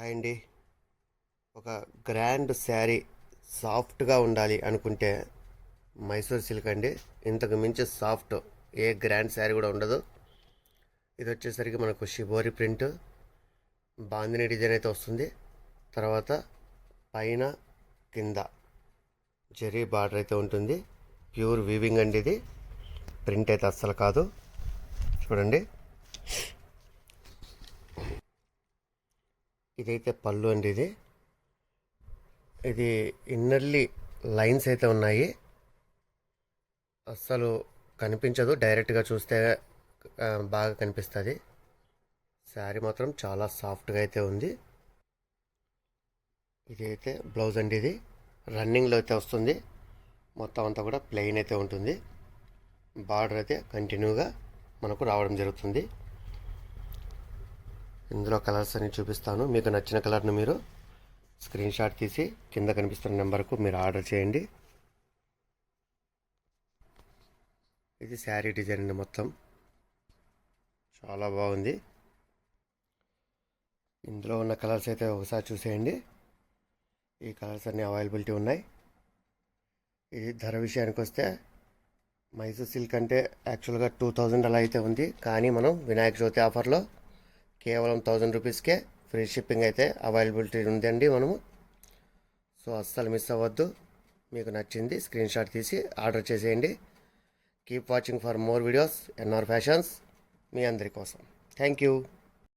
అండి ఒక గ్రాండ్ శారీ సాఫ్ట్గా ఉండాలి అనుకుంటే మైసూర్ సిల్క్ అండి. ఇంతకు మించి సాఫ్ట్ ఏ గ్రాండ్ శారీ కూడా ఉండదు. ఇది వచ్చేసరికి మనకు షిబోరి ప్రింట్ బాందిని డిజైన్ అయితే వస్తుంది. తర్వాత పైన కింద జరీ బార్డర్ అయితే ఉంటుంది. ప్యూర్ వీవింగ్ అండి. ఇది ప్రింట్ అయితే అస్సలు కాదు. చూడండి, ఇదైతే పళ్ళు అండి. ఇది ఇన్నర్లీ లైన్స్ అయితే ఉన్నాయి. అస్సలు కనిపించదు, డైరెక్ట్గా చూస్తే బాగా కనిపిస్తుంది. శారీ మాత్రం చాలా సాఫ్ట్గా అయితే ఉంది. ఇది అయితే బ్లౌజ్ అండి. ఇది రన్నింగ్లో అయితే వస్తుంది. మొత్తం అంతా కూడా ప్లెయిన్ అయితే ఉంటుంది. బార్డర్ అయితే కంటిన్యూగా మనకు రావడం జరుగుతుంది. ఇందులో కలర్స్ అన్ని చూపిస్తాను. మీకు నచ్చిన కలర్ను మీరు స్క్రీన్ షాట్ తీసి కింద కనిపిస్తున్న నెంబర్కు మీరు ఆర్డర్ చేయండి. ఇది శారీ డిజైన్ అండి. మొత్తం చాలా బాగుంది. ఇందులో ఉన్న కలర్స్ అయితే ఒకసారి చూసేయండి. ఈ కలర్స్ అన్నీ అవైలబిలిటీ ఉన్నాయి. ఇది ధర విషయానికి వస్తే మైసూర్ సిల్క్ అంటే యాక్చువల్గా 2000 అలా అయితే ఉంది. కానీ మనం వినాయక చవితి ఆఫర్లో కేవలం 1000 రూపీస్కే ఫ్రీ షిప్పింగ్ అయితే అవైలబిలిటీ ఉందండి మనము. సో అస్సలు మిస్ అవ్వద్దు. మీకు నచ్చింది స్క్రీన్ షాట్ తీసి ఆర్డర్ చేసేయండి. Keep watching for more videos. NR Fashions మీ అందరి కోసం. Thank you.